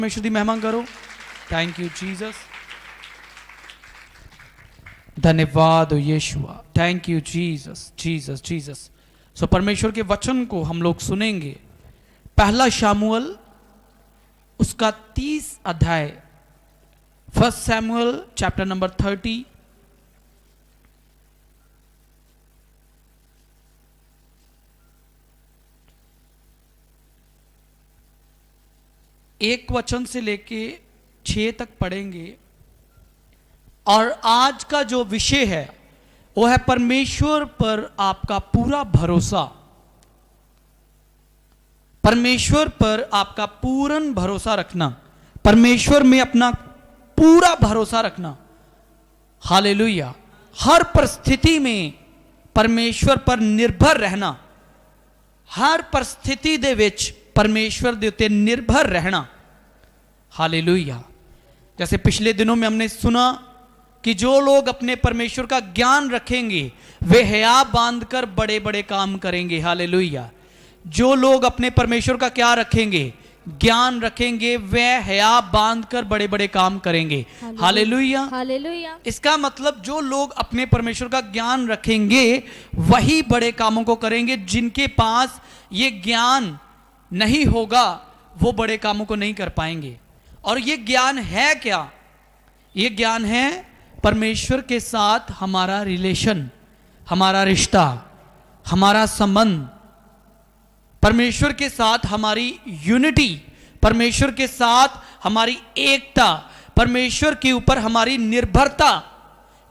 परमेश्वर की महिमा करो। थैंक यू जीसस, धन्यवाद हो Yeshua, thank you Jesus Jesus Jesus. So परमेश्वर के वचन को हम लोग सुनेंगे। पहला शामुएल उसका 30 अध्याय, फर्स्ट सैमुअल चैप्टर नंबर 30 एक वचन से लेके 6 तक पढ़ेंगे। और आज का जो विषय है वो है परमेश्वर पर आपका पूरा भरोसा। परमेश्वर पर आपका पूर्ण भरोसा रखना, परमेश्वर में अपना पूरा भरोसा रखना। हालेलुया। हर परिस्थिति में परमेश्वर पर निर्भर रहना, हर परिस्थिति दे विच परमेश्वर दे उत्ते निर्भर रहना। हालेलुया। जैसे पिछले दिनों में हमने सुना कि जो लोग अपने परमेश्वर का ज्ञान रखेंगे वे हया बांधकर बड़े बड़े काम करेंगे। हालेलुया। जो लोग अपने परमेश्वर का क्या रखेंगे, ज्ञान रखेंगे, वे हया बांधकर बड़े बड़े काम करेंगे। Hallelujah hallelujah. इसका मतलब जो लोग अपने परमेश्वर का ज्ञान रखेंगे वही बड़े कामों को करेंगे। जिनके पास ये ज्ञान नहीं होगा वो बड़े कामों को नहीं कर पाएंगे। और ये ज्ञान है क्या? ये ज्ञान है परमेश्वर के साथ हमारा रिलेशन, हमारा रिश्ता, हमारा संबंध, परमेश्वर के साथ हमारी यूनिटी, परमेश्वर के साथ हमारी एकता, परमेश्वर के ऊपर हमारी निर्भरता।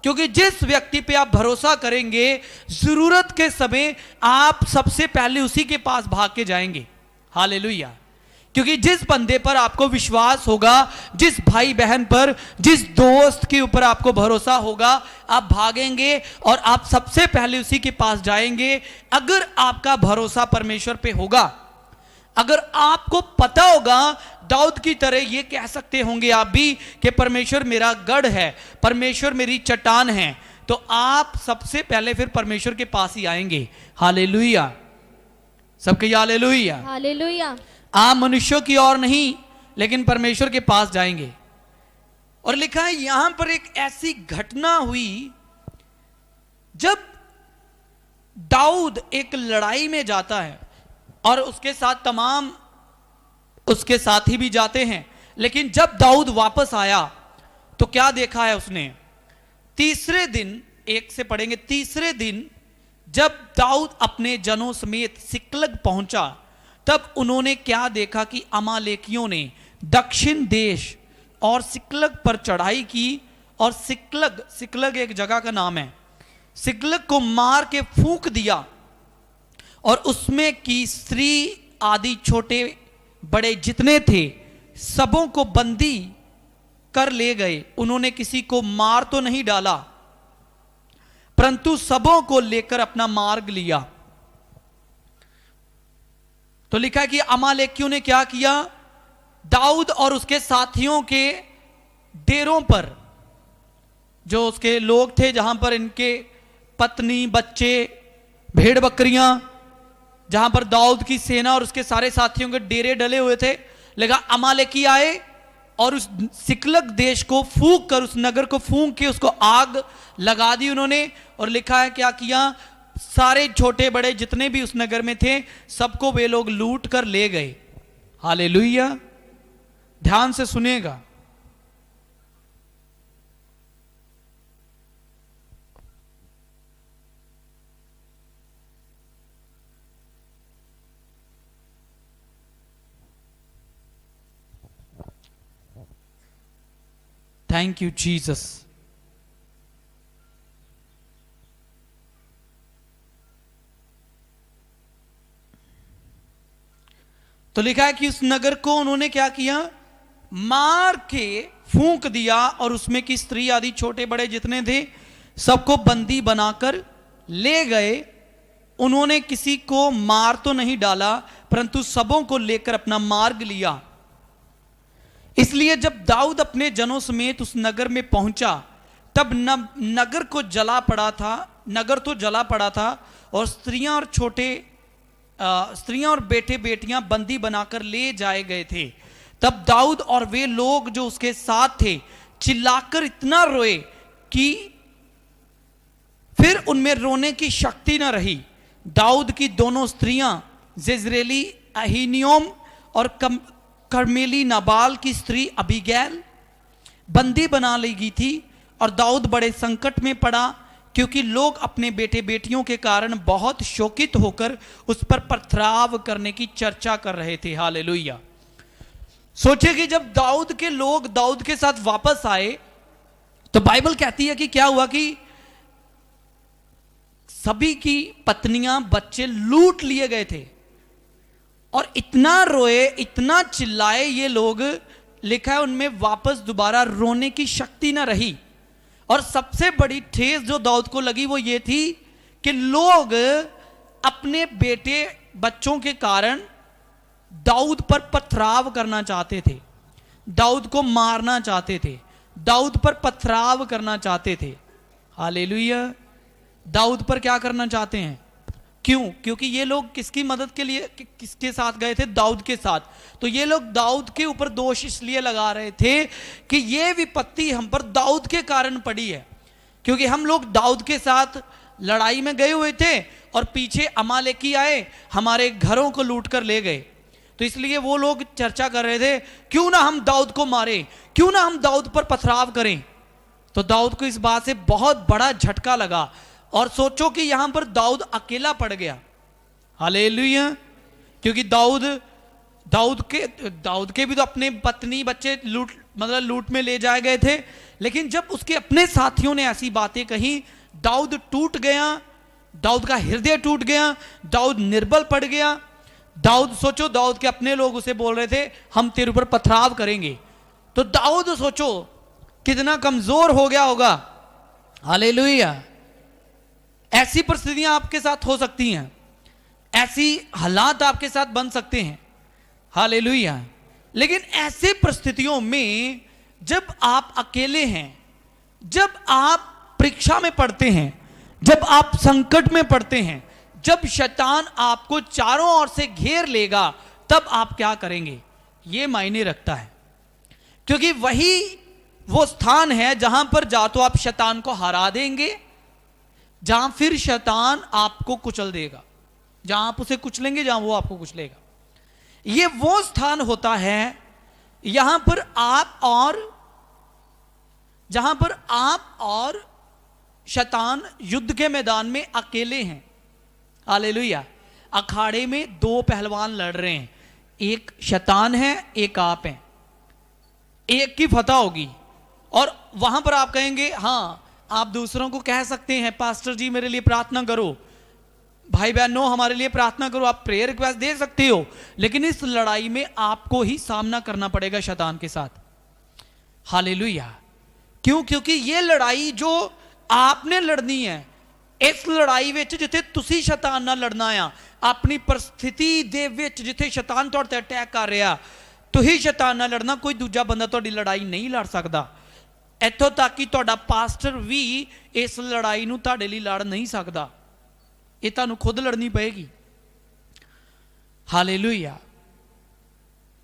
क्योंकि जिस व्यक्ति पे आप भरोसा करेंगे जरूरत के समय आप सबसे पहले उसी के पास भाग के जाएंगे। हालेलुया। क्योंकि जिस बंदे पर आपको विश्वास होगा, जिस भाई बहन पर, जिस दोस्त के ऊपर आपको भरोसा होगा, आप भागेंगे और आप सबसे पहले उसी के पास जाएंगे। अगर आपका भरोसा परमेश्वर पे होगा, अगर आपको पता होगा, दाऊद की तरह ये कह सकते होंगे आप भी कि परमेश्वर मेरा गढ़ है, परमेश्वर मेरी चट्टान है, तो आप सबसे पहले फिर परमेश्वर के पास ही आएंगे। हालेलुया। सबके हालेलुया हालेलुया। आप मनुष्यों की ओर नहीं लेकिन परमेश्वर के पास जाएंगे। और लिखा है यहां पर एक ऐसी घटना हुई जब दाऊद एक लड़ाई में जाता है और उसके साथ तमाम उसके साथी भी जाते हैं। लेकिन जब दाऊद वापस आया तो क्या देखा है उसने? तीसरे दिन, एक से पढ़ेंगे, तीसरे दिन जब दाऊद अपने जनों समेत सिकलग पहुंचा तब उन्होंने क्या देखा कि अमालेकियों ने दक्षिण देश और सिकलग पर चढ़ाई की। और सिकलग एक जगह का नाम है। सिकलग को मार के फूंक दिया और उसमें की स्त्री आदि छोटे बड़े जितने थे सबों को बंदी कर ले गए। उन्होंने किसी को मार तो नहीं डाला परंतु सबों को लेकर अपना मार्ग लिया। तो लिखा है कि अमालेकियों ने क्या किया? दाऊद और उसके साथियों के डेरों पर, जो उसके लोग थे, जहां पर इनके पत्नी, बच्चे, भेड़ बकरियां, जहां पर दाऊद की सेना और उसके सारे साथियों के डेरे डले हुए थे, लगा अमालेकी आए और उस सिकलग देश को फूंक कर, उस नगर को फूंक के उसको आग लगा दी उन्होंने। और लिखा है क्या किया? सारे छोटे बड़े जितने भी उस नगर में थे सबको वे लोग लूट कर ले गए। हालेलुया। ध्यान से सुनिएगा। Thank you Jesus. तो लिखा है कि उस नगर को उन्होंने क्या किया? मार के फूंक दिया और उसमें की स्त्री आदि छोटे बड़े जितने थे सबको बंदी बनाकर ले गए। उन्होंने किसी को मार तो नहीं डाला परंतु सबों को लेकर अपना मार्ग लिया। इसलिए जब दाऊद अपने जनों समेत उस नगर में पहुंचा तब नगर को जला पड़ा था, नगर तो जला पड़ा था और स्त्रियां और छोटे स्त्रियां और बेटे बेटियां बंदी बनाकर ले जाए गए थे। तब दाऊद और वे लोग जो उसके साथ थे चिल्लाकर इतना रोए कि फिर उनमें रोने की शक्ति न रही। दाऊद की दोनों स्त्रियां जेजरेली अहीनियोम और कर्मेली नाबाल की स्त्री अबीगैल बंदी बना ली गई थी, और दाऊद बड़े संकट में पड़ा क्योंकि लोग अपने बेटे बेटियों के कारण बहुत शोकित होकर उस पर पथराव करने की चर्चा कर रहे थे। हालेलुया। सोचे कि जब दाऊद के लोग दाऊद के साथ वापस आए तो बाइबल कहती है कि क्या हुआ कि सभी की पत्नियां बच्चे लूट लिए गए थे, और इतना रोए इतना चिल्लाए ये लोग, लिखा है उनमें वापस दोबारा रोने की शक्ति ना रही। और सबसे बड़ी ठेस जो दाऊद को लगी वो ये थी कि लोग अपने बेटे बच्चों के कारण दाऊद पर पथराव करना चाहते थे, दाऊद को मारना चाहते थे, दाऊद पर पथराव करना चाहते थे। हालेलुया। दाऊद पर क्या करना चाहते हैं? क्यों? क्योंकि ये लोग किसकी मदद के लिए किसके साथ गए थे? दाऊद के साथ। तो ये लोग दाऊद के ऊपर दोष इसलिए लगा रहे थे कि ये विपत्ति हम पर दाऊद के कारण पड़ी है, क्योंकि हम लोग दाऊद के साथ लड़ाई में गए हुए थे और पीछे अमालेकी आए, हमारे घरों को लूट कर ले गए। तो इसलिए वो लोग चर्चा कर रहे थे क्यों ना हम दाऊद को मारें, क्यों ना हम दाऊद पर पथराव करें। तो दाऊद को इस बात से बहुत बड़ा झटका लगा, और सोचो कि यहां पर दाऊद अकेला पड़ गया। हालेलुया। क्योंकि दाऊद के भी तो अपने पत्नी बच्चे लूट में ले जाए गए थे, लेकिन जब उसके अपने साथियों ने ऐसी बातें कही, दाऊद टूट गया, दाऊद का हृदय टूट गया, दाऊद निर्बल पड़ गया। सोचो दाऊद के अपने लोग उसे बोल रहे थे हम तेरे ऊपर पथराव करेंगे, तो दाऊद सोचो कितना कमजोर हो गया होगा। हालेलुया। ऐसी परिस्थितियां आपके साथ हो सकती हैं, ऐसी हालात आपके साथ बन सकते हैं। हालेलुया। लेकिन ऐसे परिस्थितियों में जब आप अकेले हैं, जब आप परीक्षा में पड़ते हैं, जब आप संकट में पड़ते हैं, जब शैतान आपको चारों ओर से घेर लेगा, तब आप क्या करेंगे? यह मायने रखता है, क्योंकि वही वो स्थान है जहां पर जा तो आप शैतान को हरा देंगे, जहां फिर शैतान आपको कुचल देगा। जहां आप उसे कुचलेंगे, जहां वो आपको कुचलेगा। ये वो स्थान होता है जहां पर आप और शैतान युद्ध के मैदान में अकेले हैं। हालेलुया। अखाड़े में दो पहलवान लड़ रहे हैं, एक शैतान है, एक आप हैं। एक की फतह होगी, और वहां पर आप कहेंगे, हां आप दूसरों को कह सकते हैं पास्टर जी मेरे लिए प्रार्थना करो, भाई बहनों हमारे लिए प्रार्थना करो, आप प्रेयर रिक्वेस्ट दे सकते हो, लेकिन इस लड़ाई में आपको ही सामना करना पड़ेगा शैतान के साथ। हालेलुया। क्यों? क्योंकि ये लड़ाई जो आपने लड़नी है, इस लड़ाई विच जिथे तुसी शैतान नाल लड़ना आ, अपनी परिस्थिति दे विच जिथे शैतान तुहाडे ते अटैक कर रहा, तुही शैतान नाल लड़ना, कोई दूजा बंदा तुहाडी लड़ाई नहीं लड़ सकदा। इत्थों तक कि तुहाडा पास्टर भी इस लड़ाई नूं तुहाडे लई लड़ नहीं सकदा, ये तुहानूं खुद लड़नी पएगी। हालेलुया।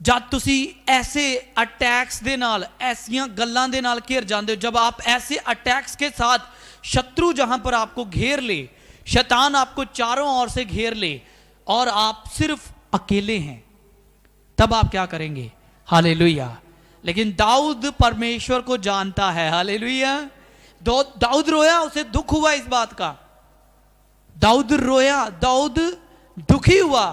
जब तुसी ऐसे अटैक्स दे नाल, ऐसियां गल्लां दे नाल घिर जांदे हो, जब आप ऐसे अटैक्स के साथ, शत्रु जहां पर आपको घेर ले, शैतान आपको चारों ओर से घेर ले और आप सिर्फ अकेले हैं, तब आप क्या करेंगे? हालेलुया। लेकिन दाऊद परमेश्वर को जानता है। हालेलुया। दाऊद रोया, उसे दुख हुआ इस बात का। दाऊद रोया, दाऊद दुखी हुआ।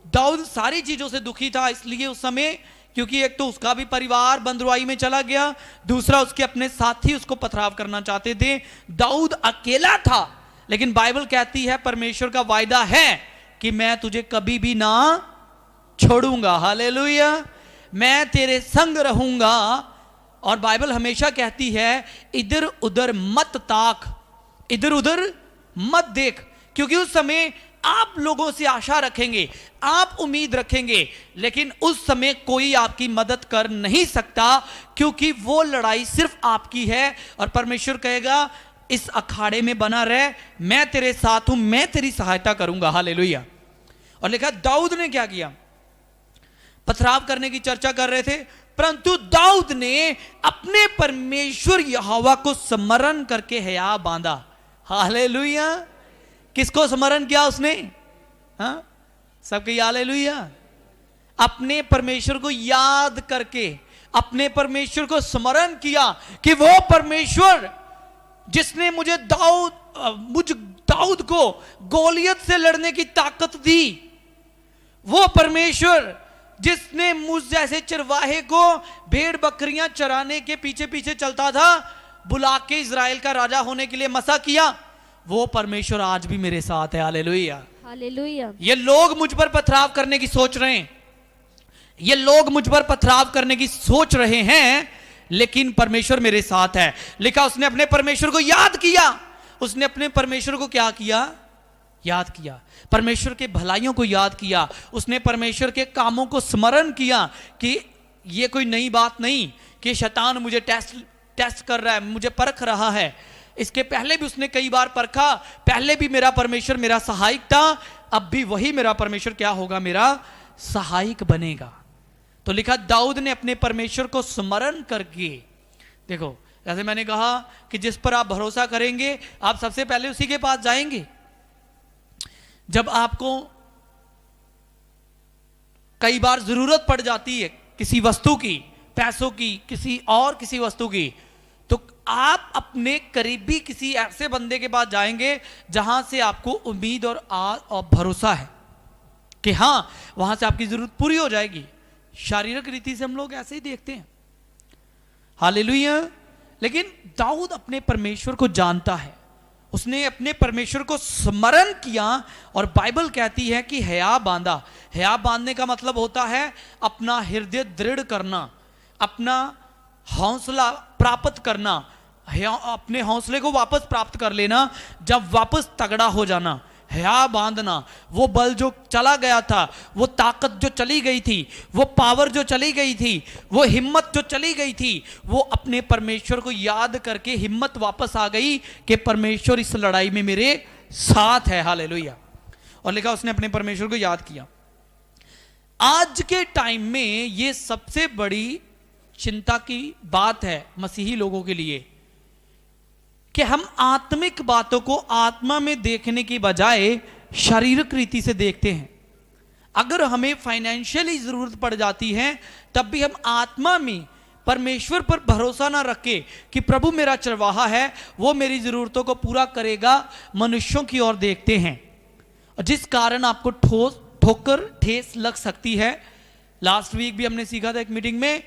दाऊद सारी चीजों से दुखी था, इसलिए उस समय, क्योंकि एक तो उसका भी परिवार बंदरुआई में चला गया, दूसरा उसके अपने साथी उसको पथराव करना चाहते थे। दाऊद अकेला था, लेकिन बाइबल कहती है, परमेश्वर का वायदा है कि मैं तुझे कभी भी ना छोड़ूंगा। हालेलुया। मैं तेरे संग रहूंगा। और बाइबल हमेशा कहती है इधर उधर मत ताक, इधर उधर मत देख, क्योंकि उस समय आप लोगों से आशा रखेंगे, आप उम्मीद रखेंगे, लेकिन उस समय कोई आपकी मदद कर नहीं सकता, क्योंकि वो लड़ाई सिर्फ आपकी है। और परमेश्वर कहेगा इस अखाड़े में बना रह, मैं तेरे साथ हूं, मैं तेरी सहायता करूंगा। हालेलुया। और लिखा दाऊद ने क्या किया? पथराव करने की चर्चा कर रहे थे, परंतु दाऊद ने अपने परमेश्वर यहोवा को स्मरण करके हया बांधा। हालेलुया। किसको स्मरण किया उसने? हाँ, सबके हालेलुया। अपने परमेश्वर को याद करके अपने परमेश्वर को स्मरण किया कि वो परमेश्वर जिसने मुझ दाऊद को गोलियत से लड़ने की ताकत दी, वो परमेश्वर जिसने मुझ जैसे चरवाहे को भेड़ बकरियां चराने के पीछे पीछे चलता था, बुला के इज़राइल का राजा होने के लिए मसा किया, वो परमेश्वर आज भी मेरे साथ है। Hallelujah, hallelujah. ये लोग मुझ पर पथराव करने की सोच रहे हैं, ये लोग मुझ पर पथराव करने की सोच रहे हैं, लेकिन परमेश्वर मेरे साथ है। लिखा उसने अपने परमेश्वर को याद किया। उसने अपने परमेश्वर को क्या किया? याद किया। परमेश्वर के भलाइयों को याद किया। उसने परमेश्वर के कामों को स्मरण किया कि ये कोई नई बात नहीं कि शैतान मुझे टेस्ट कर रहा है, मुझे परख रहा है। इसके पहले भी उसने कई बार परखा, पहले भी मेरा परमेश्वर मेरा सहायक था, अब भी वही मेरा परमेश्वर क्या होगा? मेरा सहायक बनेगा। तो लिखा दाऊद ने अपने परमेश्वर को स्मरण करके, देखो जैसे मैंने कहा कि जिस पर आप भरोसा करेंगे आप सबसे पहले उसी के पास जाएंगे। जब आपको कई बार जरूरत पड़ जाती है किसी वस्तु की, पैसों की, किसी वस्तु की, तो आप अपने करीबी किसी ऐसे बंदे के पास जाएंगे जहां से आपको उम्मीद और भरोसा है कि हां वहां से आपकी जरूरत पूरी हो जाएगी। शारीरिक रीति से हम लोग ऐसे ही देखते हैं। हालेलुया। लेकिन दाऊद अपने परमेश्वर को जानता है, उसने अपने परमेश्वर को स्मरण किया और बाइबल कहती है कि हया बांधा। हया बांधने का मतलब होता है अपना हृदय दृढ़ करना, अपना हौसला प्राप्त करना, अपने हौसले को वापस प्राप्त कर लेना, जब वापस तगड़ा हो जाना। हया बांधना, वो बल जो चला गया था, वो ताकत जो चली गई थी, वो पावर जो चली गई थी, वो हिम्मत जो चली गई थी, वो अपने परमेश्वर को याद करके हिम्मत वापस आ गई कि परमेश्वर इस लड़ाई में मेरे साथ है। हालेलुया। और लिखा उसने अपने परमेश्वर को याद किया। आज के टाइम में ये सबसे बड़ी चिंता की बात है मसीही लोगों के लिए कि हम आत्मिक बातों को आत्मा में देखने की बजाय शारीरिक रीति से देखते हैं। अगर हमें फाइनेंशियली जरूरत पड़ जाती है तब भी हम आत्मा में परमेश्वर पर भरोसा ना रखे कि प्रभु मेरा चरवाहा है, वो मेरी जरूरतों को पूरा करेगा, मनुष्यों की ओर देखते हैं, जिस कारण आपको ठोकर ठेस लग सकती है। लास्ट वीक भी हमने सीखा था एक मीटिंग में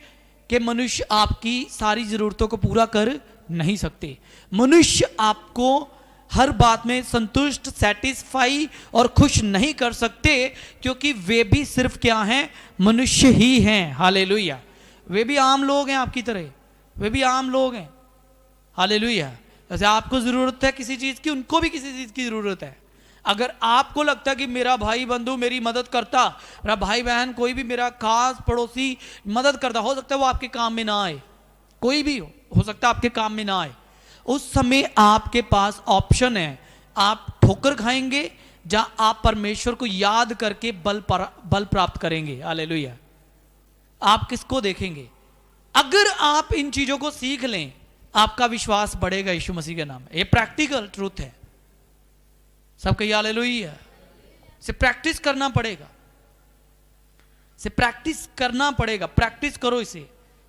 कि मनुष्य आपकी सारी जरूरतों को पूरा कर नहीं सकते। मनुष्य आपको हर बात में संतुष्ट, सेटिस्फाई और खुश नहीं कर सकते, क्योंकि वे भी सिर्फ क्या हैं? मनुष्य ही हैं। हालेलुया। वे भी आम लोग हैं आपकी तरह, वे भी आम लोग हैं। हालेलुया। जैसे आपको जरूरत है किसी चीज की, उनको भी किसी चीज की जरूरत है। अगर आपको लगता कि मेरा भाई बंधु मेरी मदद करता, मेरा भाई बहन कोई भी मेरा खास पड़ोसी मदद करता, हो सकता है वो आपके काम में ना आए, कोई भी हो सकता है आपके काम में ना आए, उस समय आपके पास ऑप्शन है, आप ठोकर खाएंगे या आप परमेश्वर को याद करके बल प्राप्त करेंगे। हालेलुया। आप किसको देखेंगे? अगर आप इन चीजों को सीख लें आपका विश्वास बढ़ेगा यीशु मसीह के नाम में। ये प्रैक्टिकल ट्रूथ है। सब कहिए हालेलुया। से प्रैक्टिस करना पड़ेगा, से प्रैक्टिस करना पड़ेगा। प्रैक्टिस करो इसे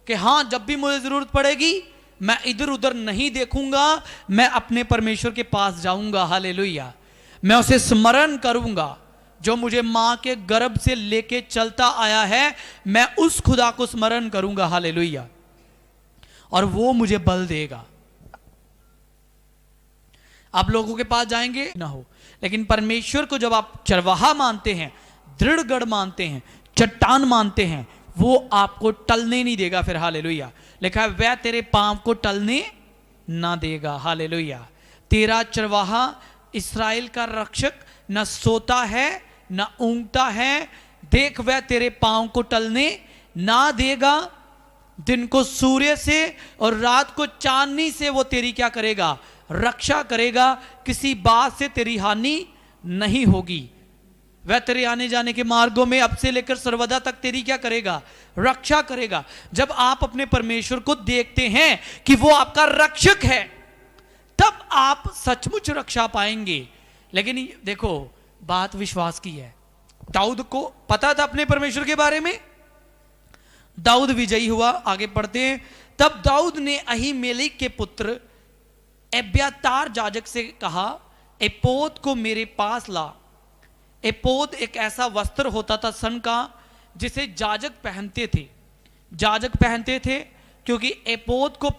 कि हां जब भी मुझे जरूरत पड़ेगी मैं इधर उधर नहीं देखूंगा, मैं अपने परमेश्वर के पास जाऊंगा। हालेलुया। मैं उसे स्मरण करूंगा जो मुझे मां के गर्भ से लेके चलता आया है, मैं उस खुदा को स्मरण करूंगा। हालेलुया। और वो मुझे बल देगा। आप लोगों के पास जाएंगे ना हो, लेकिन परमेश्वर को जब आप चरवाहा मानते हैं, दृढ़ गढ़ मानते हैं, चट्टान मानते हैं, वो आपको टलने नहीं देगा। फिर हालेलुया। लिखा है वह तेरे पांव को टलने ना देगा। हालेलुया। तेरा चरवाहा इस्राएल का रक्षक न सोता है न ऊँगता है, देख वह तेरे पांव को टलने ना देगा। दिन को सूर्य से और रात को चांदनी से वो तेरी क्या करेगा? रक्षा करेगा। किसी बात से तेरी हानि नहीं होगी। वह तेरे आने जाने के मार्गों में अब से लेकर सर्वदा तक तेरी क्या करेगा? रक्षा करेगा। जब आप अपने परमेश्वर को देखते हैं कि वो आपका रक्षक है, तब आप सचमुच रक्षा पाएंगे। लेकिन देखो, बात विश्वास की है। दाऊद को पता था अपने परमेश्वर के बारे में, दाऊद विजयी हुआ। आगे पढ़ते हैं, तब दाऊद ने अहीमेलेक के पुत्र एब्यातार याजक से कहा, एपोद को मेरे पास ला। एपोद एक ऐसा वस्त्र होता था सन का जिसे याजक पहनते थे। याजक पहनते थे क्योंकि एपोद को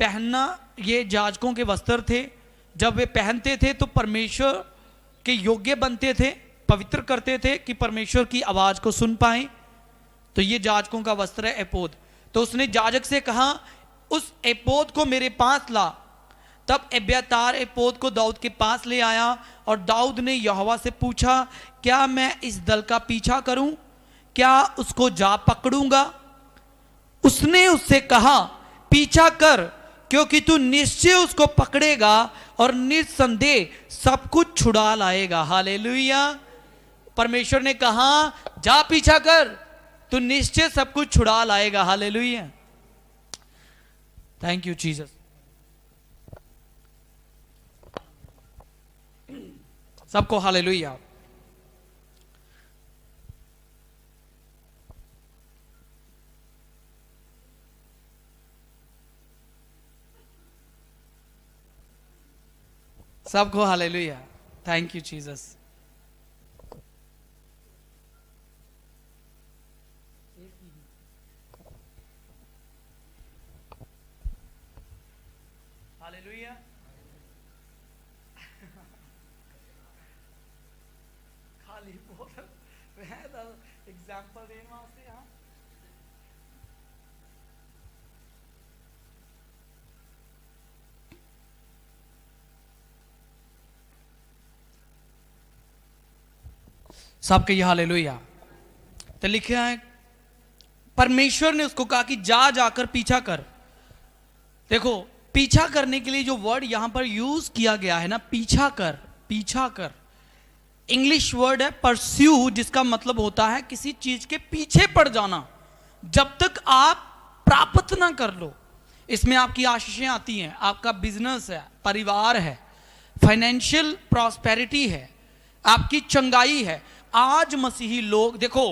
पहनना ये याजकों के वस्त्र थे। जब वे पहनते थे तो परमेश्वर के योग्य बनते थे, पवित्र करते थे कि परमेश्वर की आवाज को सुन पाए। तो ये याजकों का वस्त्र है एपोद। तो उसने याजक से कहा, उस एपोद को मेरे पास ला। तब एब्यातार एपोद को दाऊद के पास ले आया और दाऊद ने यहोवा से पूछा, क्या मैं इस दल का पीछा करूं? क्या उसको जा पकड़ूंगा? उसने उससे कहा, पीछा कर, क्योंकि तू निश्चय उसको पकड़ेगा और निस्संदेह सब कुछ छुड़ा लाएगा। हालेलुया। परमेश्वर ने कहा, जा पीछा कर, तू निश्चय सब कुछ छुड़ा लाएगा। हालेलुया। Thank you Jesus. सबको हालेलुया। सबको hallelujah. Thank you Jesus. Hallelujah. खाली बोतल एग्जाम्पल देने वास्ते यहाँ सबके ये हालेलुया। तो लिखा है, परमेश्वर ने उसको कहा कि जा जाकर पीछा कर। देखो, पीछा करने के लिए जो वर्ड यहां पर यूज किया गया है ना, पीछा कर, पीछा कर, इंग्लिश वर्ड है परस्यू, जिसका मतलब होता है किसी चीज के पीछे पड़ जाना जब तक आप प्राप्त ना कर लो। इसमें आपकी आशीषें आती हैं, आपका बिजनेस है, परिवार है, फाइनेंशियल प्रॉस्पेरिटी है, आपकी चंगाई है। आज मसीही लोग देखो,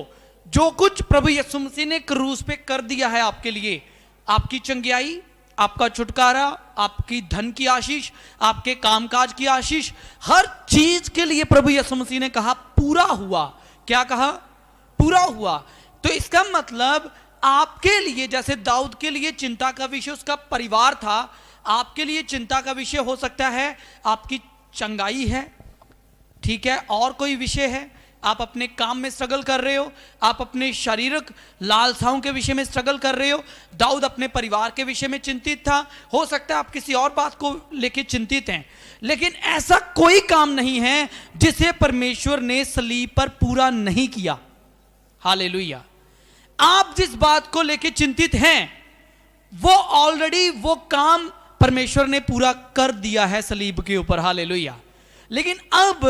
जो कुछ प्रभु यीशु मसीह ने क्रूस पे कर दिया है आपके लिए, आपकी चंगाई, आपका छुटकारा, आपकी धन की आशीष, आपके कामकाज की आशीष, हर चीज के लिए प्रभु यीशु मसीह ने कहा पूरा हुआ। क्या कहा? पूरा हुआ। तो इसका मतलब आपके लिए, जैसे दाऊद के लिए चिंता का विषय उसका परिवार था, आपके लिए चिंता का विषय हो सकता है आपकी चंगाई है, ठीक है, और कोई विषय है, आप अपने काम में स्ट्रगल कर रहे हो, आप अपने शारीरिक लालसाओं के विषय में स्ट्रगल कर रहे हो। दाऊद अपने परिवार के विषय में चिंतित था, हो सकता है आप किसी और बात को लेकर चिंतित हैं, लेकिन ऐसा कोई काम नहीं है जिसे परमेश्वर ने सलीब पर पूरा नहीं किया। हालेलुया। आप जिस बात को लेकर चिंतित हैं वो ऑलरेडी वो काम परमेश्वर ने पूरा कर दिया है सलीब के ऊपर। हालेलुया। लेकिन अब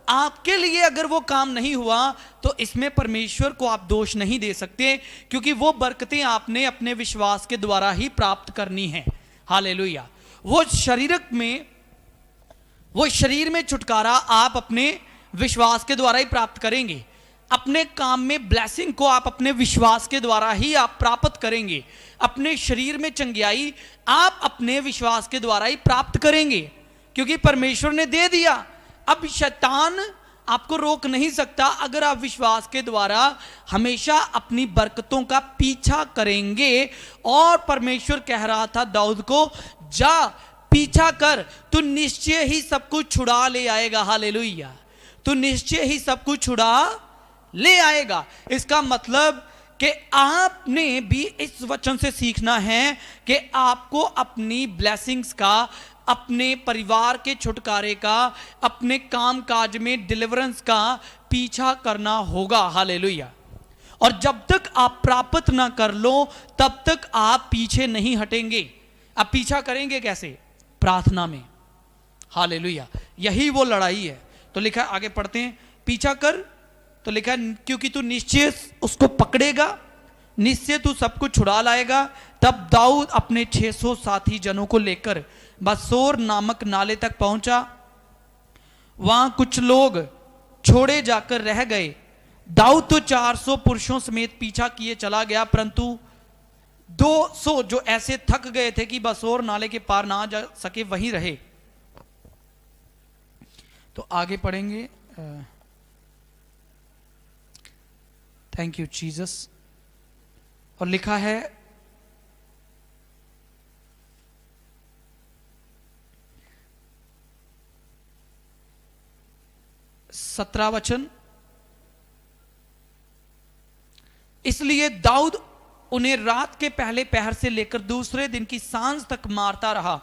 आपके लिए अगर वो काम नहीं हुआ तो इसमें परमेश्वर को आप दोष नहीं दे सकते, क्योंकि वो बरकतें आपने अपने विश्वास के द्वारा ही प्राप्त करनी है। हालेलुया। वो शरीर में छुटकारा आप अपने विश्वास के द्वारा ही प्राप्त करेंगे। अपने काम में ब्लेसिंग को आप अपने विश्वास के द्वारा ही आप प्राप्त करेंगे। अपने शरीर में चंगियाई आप अपने विश्वास के द्वारा ही प्राप्त करेंगे, क्योंकि परमेश्वर ने दे दिया। अब शैतान आपको रोक नहीं सकता अगर आप विश्वास के द्वारा हमेशा अपनी बरकतों का पीछा करेंगे। और परमेश्वर कह रहा था दाऊद को, जा पीछा कर, तू निश्चय ही सब कुछ छुड़ा ले आएगा। हालेलुया। तू निश्चय ही सब कुछ छुड़ा ले आएगा। इसका मतलब कि आपने भी इस वचन से सीखना है कि आपको अपनी ब्लेसिंग्स का, अपने परिवार के छुटकारे का, अपने काम काज में डिलीवरेंस का पीछा करना होगा। हालेलुया। और जब तक आप प्राप्त ना कर लो तब तक आप पीछे नहीं हटेंगे। आप पीछा करेंगे कैसे? प्रार्थना में। हालेलुया। यही वो लड़ाई है। तो लिखा है, आगे पढ़ते हैं, पीछा कर, तो लिखा है क्योंकि तू निश्चय उसको पकड़ेगा, निश्चय तू सब कुछ छुड़ा लाएगा। तब दाऊद अपने 600 साथी जनों को लेकर बसोर नामक नाले तक पहुंचा। वहां कुछ लोग छोड़े जाकर रह गए। दाऊद तो 400 पुरुषों समेत पीछा किए चला गया, परंतु 200 जो ऐसे थक गए थे कि बसोर नाले के पार ना जा सके वहीं रहे। तो आगे पढ़ेंगे। Thank you Jesus. और लिखा है, 17 वचन, इसलिए दाऊद उन्हें रात के पहले पहर से लेकर दूसरे दिन की सांझ तक मारता रहा,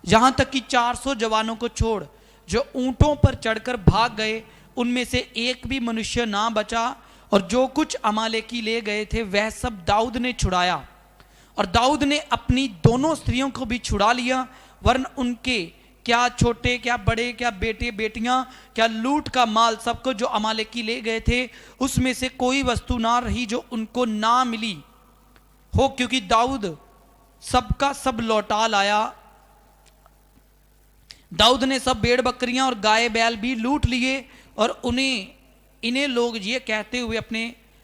यहां तक कि 400 जवानों को छोड़ जो ऊंटों पर चढ़कर भाग गए, उनमें से एक भी मनुष्य ना बचा। और जो कुछ अमालेकी ले गए थे वह सब दाऊद ने छुड़ाया। और दाऊद ने अपनी दोनों स्त्रियों को भी छुड़ा लिया, वरन उनके क्या छोटे क्या बड़े क्या बेटे बेटियां क्या लूट का माल सबको जो अमालेकी ले गए थे उसमें से कोई वस्तु ना रही जो उनको ना मिली हो, क्योंकि दाऊद सबका सब लौटा लाया। दाऊद ने सब भेड़ बकरियां और गाय बैल भी लूट लिए, और इन्हें लोग ये कहते हुए अपने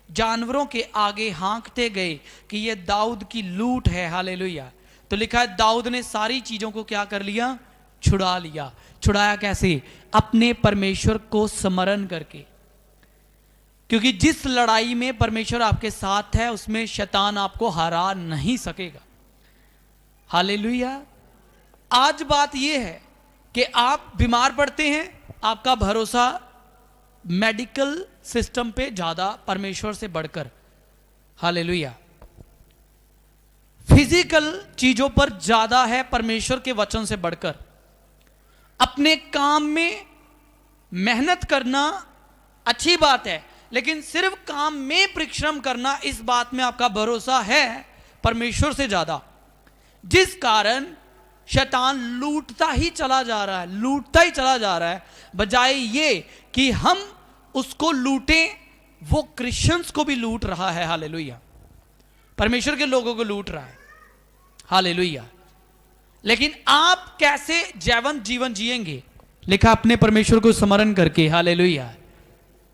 जानवरों के आगे हाँकते गए कि ये दाऊद की लूट है। हालेलुया। तो लिखा है दाऊद ने सारी चीजों को क्या कर लिया? छुड़ा लिया। छुड़ाया कैसे? अपने परमेश्वर को स्मरण करके, क्योंकि जिस लड़ाई में परमेश्वर आपके साथ है उसमें शैतान आपको हरा नहीं सकेगा। हालेलुया। आज बात यह है कि आप बीमार पड़ते हैं, आपका भरोसा मेडिकल सिस्टम पे ज्यादा परमेश्वर से बढ़कर, हालेलुया, फिजिकल चीजों पर ज्यादा है परमेश्वर के वचन से बढ़कर। अपने काम में मेहनत करना अच्छी बात है, लेकिन सिर्फ काम में परिश्रम करना, इस बात में आपका भरोसा है परमेश्वर से ज्यादा, जिस कारण शैतान लूटता ही चला जा रहा है, लूटता ही चला जा रहा है। बजाय ये कि हम उसको लूटें, वो क्रिश्चियंस को भी लूट रहा है। हालेलुया। परमेश्वर के लोगों को लूट रहा है। हालेलुया। लेकिन आप कैसे जीवन जिएंगे? लिखा अपने परमेश्वर को स्मरण करके। हालेलुया।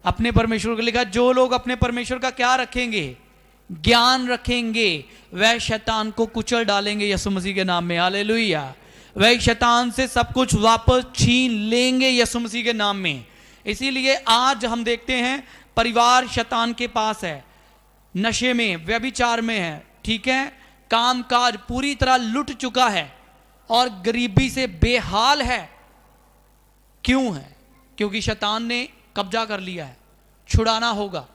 अपने परमेश्वर को, लिखा जो लोग अपने परमेश्वर का क्या रखेंगे? ज्ञान रखेंगे, वह शैतान को कुचल डालेंगे यीशु मसीह के नाम में। हालेलुया। वह शैतान से सब कुछ वापस छीन लेंगे यीशु मसीह के नाम में। इसीलिए आज हम देखते हैं परिवार शैतान के पास है, नशे में, व्यभिचार में है, ठीक है, कामकाज पूरी तरह लुट चुका है और गरीबी से बेहाल है। क्यों है? क्योंकि शैतान ने कब्जा कर लिया है। छुड़ाना होगा।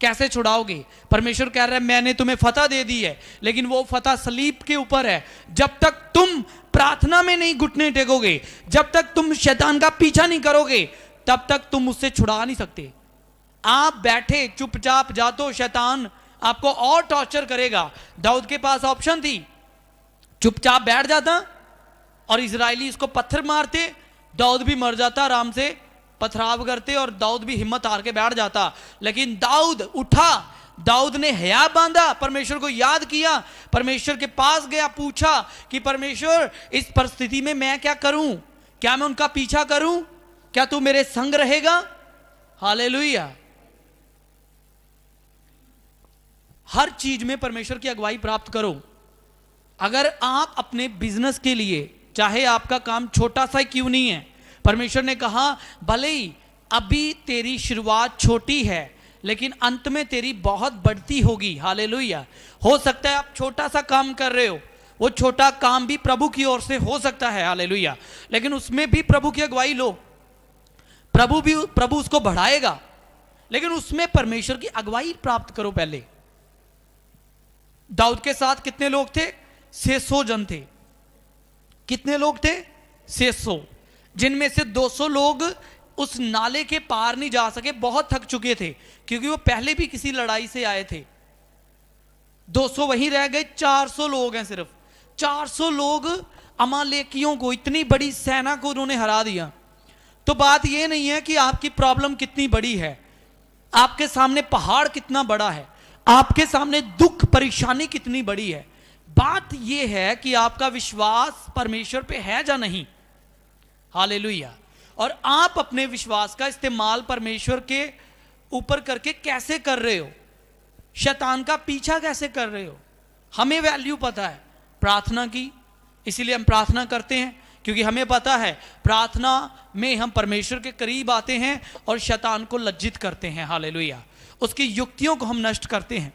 कैसे छुड़ाओगे? परमेश्वर कह रहा है मैंने तुम्हें फतह दे दी है, लेकिन वो फतह सलीब के ऊपर है। जब तक तुम प्रार्थना में नहीं घुटने टेकोगे, जब तक तुम शैतान का पीछा नहीं करोगे, तब तक तुम उससे छुड़ा नहीं सकते। आप बैठे चुपचाप जा तो शैतान आपको और टॉर्चर करेगा। दाऊद के पास ऑप्शन थी, चुपचाप बैठ जाता और इजरायली इसको पत्थर मारते, दाऊद भी मर जाता आराम से, पथराव करते और दाऊद भी हिम्मत हार के बैठ जाता। लेकिन दाऊद उठा, दाऊद ने हया बांधा, परमेश्वर को याद किया, परमेश्वर के पास गया, पूछा कि परमेश्वर इस परिस्थिति में मैं क्या करूं? क्या मैं उनका पीछा करूं? क्या तू मेरे संग रहेगा? हालेलुया। हर चीज में परमेश्वर की अगुवाई प्राप्त करो। अगर आप अपने बिजनेस के लिए, चाहे आपका काम छोटा सा क्यों नहीं है, परमेश्वर ने कहा भले ही अभी तेरी शुरुआत छोटी है लेकिन अंत में तेरी बहुत बढ़ती होगी। हालेलुया। हो सकता है आप छोटा सा काम कर रहे हो, वो छोटा काम भी प्रभु की ओर से हो सकता है। हालेलुया। लेकिन उसमें भी प्रभु की अगुवाई लो, प्रभु उसको बढ़ाएगा, लेकिन उसमें परमेश्वर की अगुवाई प्राप्त करो पहले। दाऊद के साथ कितने लोग थे? 600 जन थे। कितने लोग थे? 600, जिनमें से 200 लोग उस नाले के पार नहीं जा सके, बहुत थक चुके थे क्योंकि वो पहले भी किसी लड़ाई से आए थे। 200 वहीं रह गए। 400 लोग हैं सिर्फ। 400 लोग अमालेकियों को, इतनी बड़ी सेना को उन्होंने हरा दिया। तो बात यह नहीं है कि आपकी प्रॉब्लम कितनी बड़ी है, आपके सामने पहाड़ कितना बड़ा है, आपके सामने दुख परेशानी कितनी बड़ी है। बात यह है कि आपका विश्वास परमेश्वर पे है या नहीं। हालेलुया। और आप अपने विश्वास का इस्तेमाल परमेश्वर के ऊपर करके कैसे कर रहे हो, शैतान का पीछा कैसे कर रहे हो। हमें वैल्यू पता है प्रार्थना की, इसीलिए हम प्रार्थना करते हैं, क्योंकि हमें पता है प्रार्थना में हम परमेश्वर के करीब आते हैं और शैतान को लज्जित करते हैं। हालेलुया। उसकी युक्तियों को हम नष्ट करते हैं।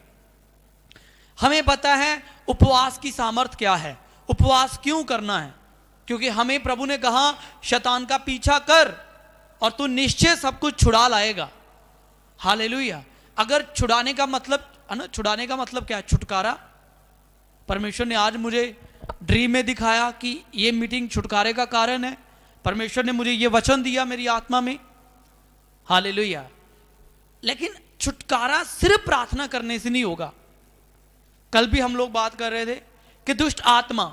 हमें पता है उपवास की सामर्थ क्या है, उपवास क्यों करना है, क्योंकि हमें प्रभु ने कहा शैतान का पीछा कर और तू निश्चय सब कुछ छुड़ा लाएगा। हालेलुया। अगर छुड़ाने का मतलब है ना, छुड़ाने का मतलब क्या है, छुटकारा। परमेश्वर ने आज मुझे ड्रीम में दिखाया कि ये मीटिंग छुटकारे का कारण है। परमेश्वर ने मुझे ये वचन दिया मेरी आत्मा में। हालेलुया। लेकिन छुटकारा सिर्फ प्रार्थना करने से नहीं होगा। कल भी हम लोग बात कर रहे थे कि दुष्ट आत्मा,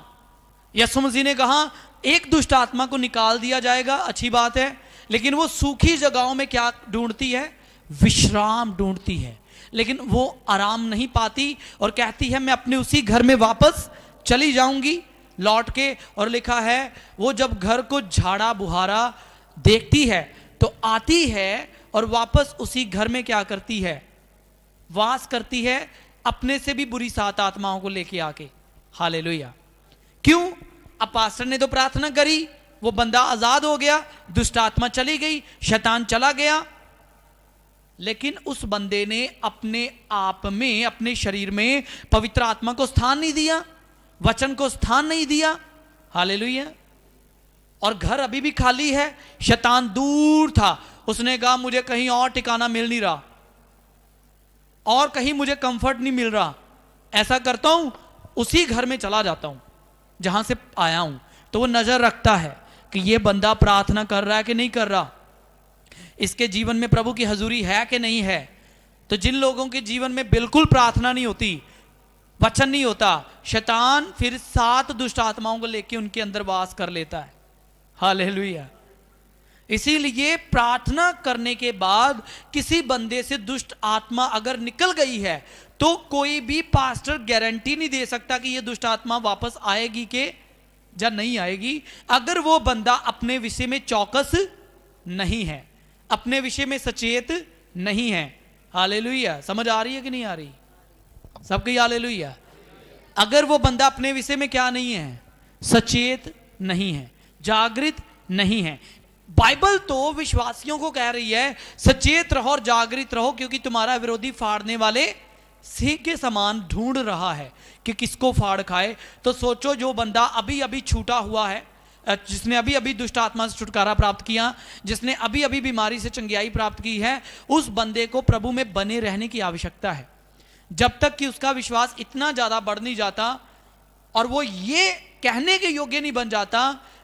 यीशु मसीह ने कहा एक दुष्ट आत्मा को निकाल दिया जाएगा, अच्छी बात है, लेकिन वो सूखी जगहों में क्या ढूंढती है, विश्राम ढूंढती है, लेकिन वो आराम नहीं पाती और कहती है मैं अपने उसी घर में वापस चली जाऊंगी लौट के। और लिखा है वो जब घर को झाड़ा बुहारा देखती है तो आती है और वापस उसी घर में क्या करती है, वास करती है, अपने से भी बुरी 7 आत्माओं को लेके आके। हालेलुया। क्यों? अब पास्टर ने तो प्रार्थना करी, वो बंदा आजाद हो गया, दुष्ट आत्मा चली गई, शैतान चला गया, लेकिन उस बंदे ने अपने आप में, अपने शरीर में पवित्र आत्मा को स्थान नहीं दिया, वचन को स्थान नहीं दिया। हालेलुया। और घर अभी भी खाली है। शैतान दूर था, उसने कहा मुझे कहीं और ठिकाना मिल नहीं रहा और कहीं मुझे कंफर्ट नहीं मिल रहा, ऐसा करता हूं उसी घर में चला जाता हूं जहां से आया हूं। तो वो नजर रखता है कि ये बंदा प्रार्थना कर रहा है कि नहीं कर रहा, इसके जीवन में प्रभु की हजूरी है कि नहीं है। तो जिन लोगों के जीवन में बिल्कुल प्रार्थना नहीं होती, वचन नहीं होता, शैतान फिर 7 दुष्ट आत्माओं को लेकर उनके अंदर वास कर लेता है। हालेलुया। इसीलिए प्रार्थना करने के बाद किसी बंदे से दुष्ट आत्मा अगर निकल गई है तो कोई भी पास्टर गारंटी नहीं दे सकता कि यह दुष्ट आत्मा वापस आएगी के या नहीं आएगी, अगर वो बंदा अपने विषय में चौकस नहीं है, अपने विषय में सचेत नहीं है। हालेलुया। समझ आ रही है कि नहीं आ रही सबकी? हालेलुया। अगर वो बंदा अपने विषय में क्या नहीं है, सचेत नहीं है, जागृत नहीं है। बाइबल तो विश्वासियों को कह रही है सचेत रहो और जागृत रहो, क्योंकि तुम्हारा विरोधी फाड़ने वाले सिंह के समान ढूंढ रहा है कि किसको फाड़ खाए। तो सोचो, जो बंदा अभी अभी छूटा हुआ है, जिसने अभी अभी दुष्ट आत्मा से छुटकारा प्राप्त किया, जिसने अभी अभी बीमारी से चंगियाई प्राप्त की है, उस बंदे को प्रभु में बने रहने की आवश्यकता है जब तक कि उसका विश्वास इतना ज्यादा बढ़ नहीं जाता और वो ये कहने के योग्य नहीं बन जाता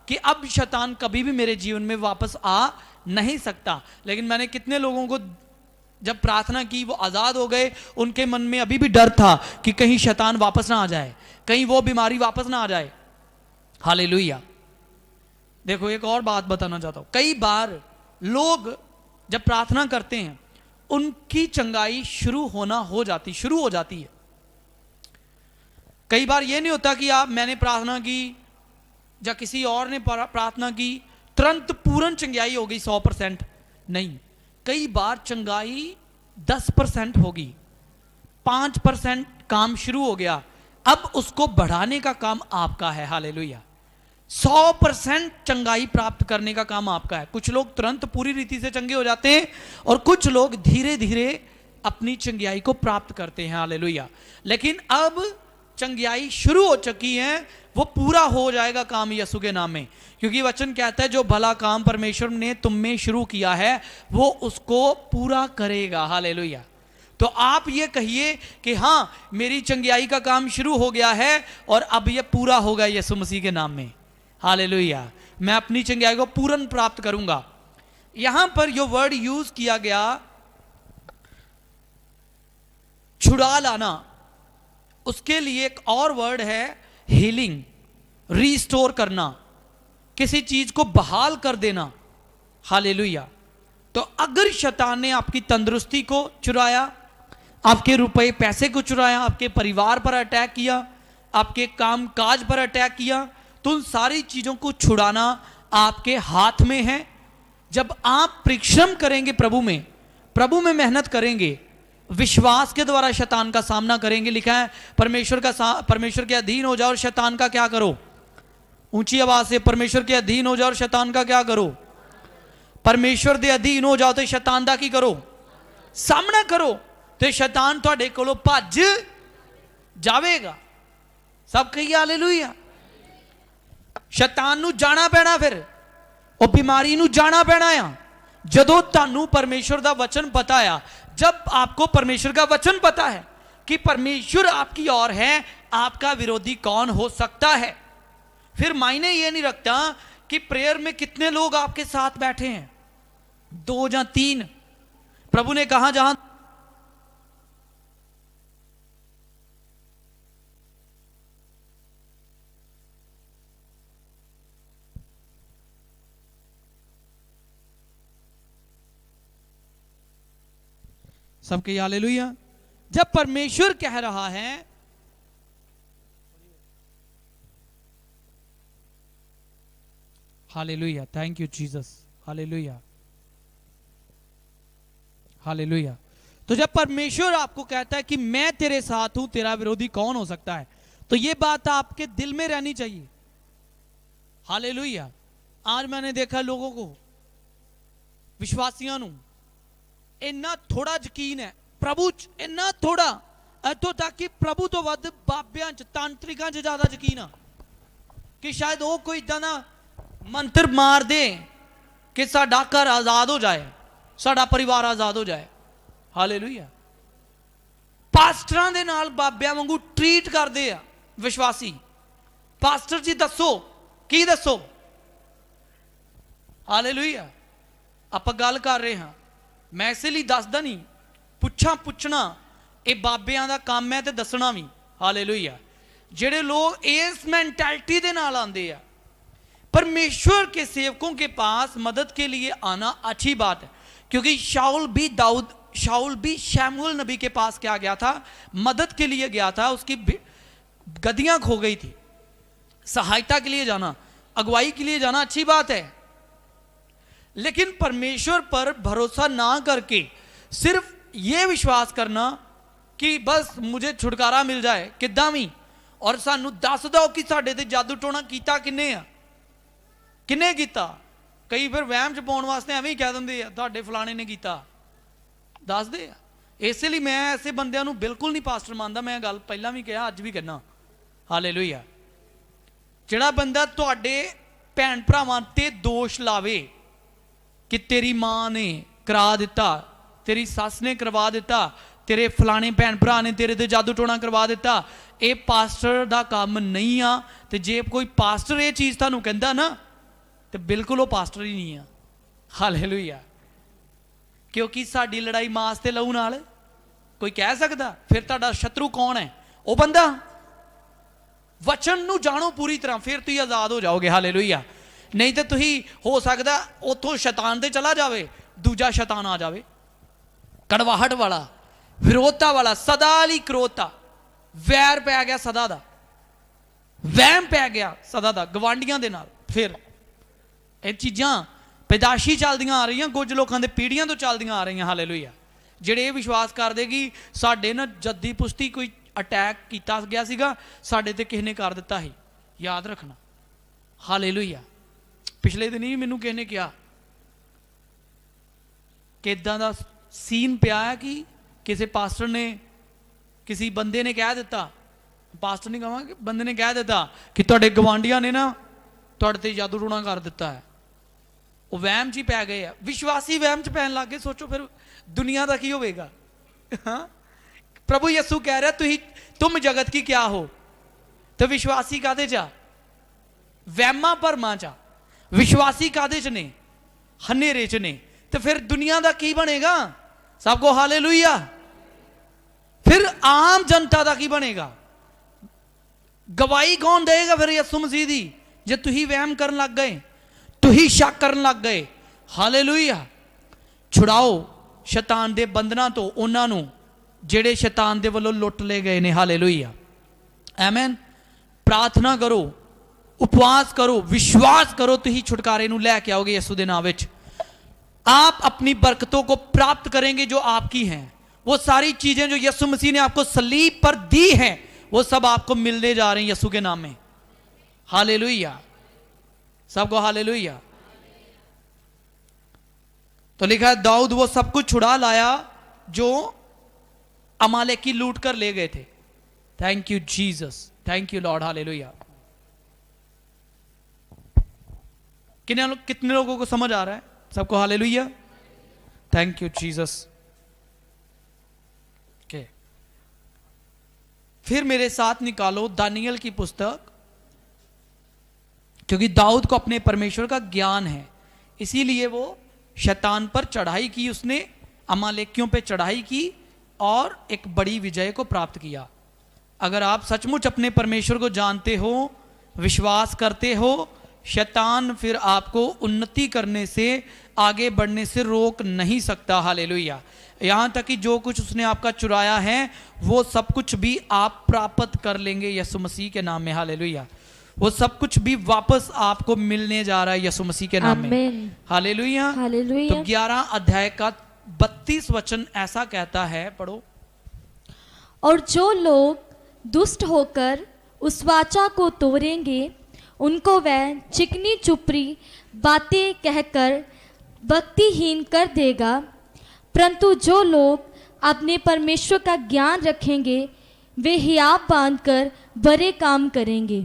कि अब शैतान कभी भी मेरे जीवन में वापस आ नहीं सकता। लेकिन मैंने कितने लोगों को जब प्रार्थना की वो आजाद हो गए, उनके मन में अभी भी डर था कि कहीं शैतान वापस ना आ जाए, कहीं वो बीमारी वापस ना आ जाए। हालेलुया। देखो एक और बात बताना चाहता हूं, कई बार लोग जब प्रार्थना करते हैं उनकी चंगाई शुरू हो जाती है। कई बार यह नहीं होता कि मैंने प्रार्थना की या किसी और ने प्रार्थना की तुरंत पूर्ण चंगाई हो गई 100%, नहीं। कई बार चंगाई 10% होगी, 5% काम शुरू हो गया, अब उसको बढ़ाने का काम आपका है। हालेलुया। 100% चंगाई प्राप्त करने का काम आपका है। कुछ लोग तुरंत पूरी रीति से चंगे हो जाते हैं और कुछ लोग धीरे धीरे अपनी चंगाई को प्राप्त करते हैं। हालेलुया। लेकिन अब चंगाई शुरू हो चुकी है, वो पूरा हो जाएगा काम यीशु के नाम में, क्योंकि वचन कहता है जो भला काम परमेश्वर ने तुम में शुरू किया है वो उसको पूरा करेगा। हालेलुया। तो आप ये कहिए कि हाँ, मेरी चंगाई का काम शुरू हो गया है और अब ये पूरा होगा यीशु मसीह के नाम में। हालेलुया। मैं अपनी चंगाई को पूर्ण प्राप्त करूंगा। यहां पर जो वर्ड यूज किया गया, छुड़ा लाना, उसके लिए एक और वर्ड है हीलिंग, रीस्टोर करना, किसी चीज को बहाल कर देना। हालेलुया। तो अगर शैतान ने आपकी तंदुरुस्ती को चुराया, आपके रुपए पैसे को चुराया, आपके परिवार पर अटैक किया, आपके काम काज पर अटैक किया, तो उन सारी चीजों को छुड़ाना आपके हाथ में है। जब आप परिश्रम करेंगे, प्रभु में मेहनत करेंगे, विश्वास के द्वारा शैतान का सामना करेंगे। लिखा है परमेश्वर के अधीन हो जाओ और शैतान का क्या करो, ऊंची आवाज से, परमेश्वर के अधीन हो जाओ और शैतान का क्या करो, परमेश्वर के अधीन हो जाओ तो शैतान का की करो, सामना करो, तो शैतान तुहाडे कोलों भज जावेगा। सब कहिए हालेलुया। शैतान नू जाना पैना, फिर वो बीमारी नू जाना पैना आ। जदों तुहानू परमेश्वर का वचन पता आ, जब आपको परमेश्वर का वचन पता है कि परमेश्वर आपकी ओर है, आपका विरोधी कौन हो सकता है। फिर मायने ये नहीं रखता कि प्रेयर में कितने लोग आपके साथ बैठे हैं, 2 या 3। प्रभु ने कहा जहां सबके हालेलुया। जब परमेश्वर कह रहा है hallelujah, thank you Jesus, hallelujah hallelujah. तो जब परमेश्वर आपको कहता है कि मैं तेरे साथ हूं, तेरा विरोधी कौन हो सकता है, तो यह बात आपके दिल में रहनी चाहिए। हालेलुया। आज मैंने देखा लोगों को, विश्वासियों को इन्ना थोड़ा यकीन है प्रभु च, इन्ना थोड़ा, इतों तक कि प्रभु तो वध बाबियां च, तांत्रिकां च ज्यादा यकीन आ कि शायद वो कोई इदां दा मंत्र मार दे कि साडा घर आजाद हो जाए, साडा परिवार आजाद हो जाए। हालेलुया। पास्टरां दे नाल बाबियां वांगू ट्रीट करदे आ विश्वासी। पास्टर जी दसो की दसो। हालेलुया। आपां गल कर रहे हां, मैं इसलिए दसदा नहीं, पुछना ये बाबियां दा काम है, तो दसना भी। हालेलुया। जेड़े लोग इस मैंटैलिटी दे नाल आंदे आ, परमेश्वर के सेवकों के पास मदद के लिए आना अच्छी बात है, क्योंकि शाऊल भी शमूएल नबी के पास क्या गया था, मदद के लिए गया था। उसकी गद्दियां खो गई थी। सहायता के लिए जाना, अगुवाई के लिए जाना अच्छी बात है, लेकिन परमेश्वर पर भरोसा ना करके सिर्फ ये विश्वास करना कि बस मुझे छुटकारा मिल जाए किद्दां भी, और सानू दस दो कि साडे ते जादू टोना कीता किन्ने आ, किन्ने कीता। कई फिर वहम च पाउण वास्ते एवें ही कह दिंदे आ तुहाडे फलाणे ने कीता, दस दे आ। इसलिए मैं ऐसे बंदियां नू बिल्कुल नहीं पास्टर मानदा। मैं गल पहला भी कहा, अज भी कहना। हालेलुया। जिहड़ा बंदा तुहाडे भैन भरावां ते दोष लावे कि तेरी मां ने करा दिता, तेरी सस ने करवा दिता, तेरे फलाने भैन भरा ने तेरे ते जादू टोना करवा दिता, ये पास्टर दा काम नहीं आ। ते जे कोई पास्टर ये चीज़ तुहानू कहंदा ना, तो बिल्कुल वो पास्टर ही नहीं है। हालेलुया। क्योंकि साडी लड़ाई मांस ते लहू नाल। कोई कह सकदा फिर तुहाडा शत्रु कौन है? वो बंदा। वचन नू जानो पूरी तरह, फिर तुसीं आजाद हो जाओगे। हालेलुया। नहीं तो तुसीं हो सकदा उथों शैतान ते चला जावे, दूजा शैतान आ जावे, कड़वाहट वाला, विरोधता वाला, सदा ली क्रोधता, वैर पै गया सदा दा, वहम पै गया सदा दा गवांडियां दे नाल। फिर ये चीज़ां पैदाशी चलदियां आ रही, कुछ लोगों के पीढ़ियां तो चलदियां आ रही। हालेलुया। ਜਿਹੜੇ विश्वास करते कि साडे ना जद्दी पुश्ती कोई अटैक किया गया सीगा, साडे ते किसी ने कर दिता ही, याद रखना। हालेलुया। पिछले दिन ही मैनू किसी ने कहा कि इदां दा सीन पिया है कि किसी पास्टर ने, किसी बंदे ने कह दिता, पास्टर नहीं कहा, बंदे ने कह दिता कि तुहाडे गवांढियां ने ना तुहाडे ते जादू टोना कर दिता है। वो वहम च ही पै गए। विश्वासी वहम च पैन लग गए। सोचो फिर दुनिया का की होगा। हाँ? प्रभु यीशु कह रहा तुम जगत की क्या हो, तो विश्वासी कादे चा? वहमा भरमा चा। विश्वासी कादे च ने? हनेरे च ने। तो फिर दुनिया का की बनेगा? सबको हालेलुया। फिर आम जनता का की बनेगा? गवाही कौन देगा फिर यीशु मसीह दी? जे तुही वहम करन लग गए, तुही शक करन लग गए, ਹਾਲੇਲੂਇਆ। ਛੁਡਾਓ ਸ਼ੈਤਾਨ ਦੇ ਬੰਧਨਾਂ ਤੋਂ ਉਹਨਾਂ ਨੂੰ ਜਿਹੜੇ ਸ਼ੈਤਾਨ ਦੇ ਵੱਲੋਂ ਲੁੱਟ ਲਏ ਗਏ ਨੇ। Hallelujah, amen. ਪ੍ਰਾਰਥਨਾ ਕਰੋ, उपवास करो, विश्वास करो, तो ही छुटकारे नू लैके आओगे यीशु दे नाम विच। आप अपनी बरकतों को प्राप्त करेंगे जो आपकी हैं। वो सारी चीजें जो यीशु मसीह ने आपको सलीब पर दी हैं वो सब आपको मिलने जा रही हैं यीशु के नाम में। हालेलुया, सबको हालेलुया। तो लिखा है दाऊद वो सब कुछ छुड़ा लाया जो अमालेकी लूट कर ले गए थे। Thank you Jesus, thank you Lord, hallelujah. कितने लोगों को समझ आ रहा है? सबको hallelujah, thank you Jesus. Okay, फिर मेरे साथ निकालो दानियल की पुस्तक, क्योंकि दाऊद को अपने परमेश्वर का ज्ञान है, इसीलिए वो शैतान पर चढ़ाई की, उसने अमालेकियों पे चढ़ाई की और एक बड़ी विजय को प्राप्त किया। अगर आप सचमुच अपने परमेश्वर को जानते हो, विश्वास करते हो, शैतान फिर आपको उन्नति करने से, आगे बढ़ने से रोक नहीं सकता। हालेलुया। यहाँ तक कि जो कुछ उसने आपका चुराया है वो सब कुछ भी आप प्राप्त कर लेंगे यीशु मसीह के नाम में। हालेलुया, वो सब कुछ भी वापस आपको मिलने जा रहा है यीशु मसीह के नाम में। Hallelujah, hallelujah. तो 11 अध्याय का 32 वचन ऐसा कहता है, पढ़ो। और जो लोग दुष्ट होकर उस वाचा को तोड़ेंगे उनको वह चिकनी चुपड़ी बातें कहकर भक्तिहीन कर देगा, परंतु जो लोग अपने परमेश्वर का ज्ञान रखेंगे वे हियाव बांधकर बड़े काम करेंगे।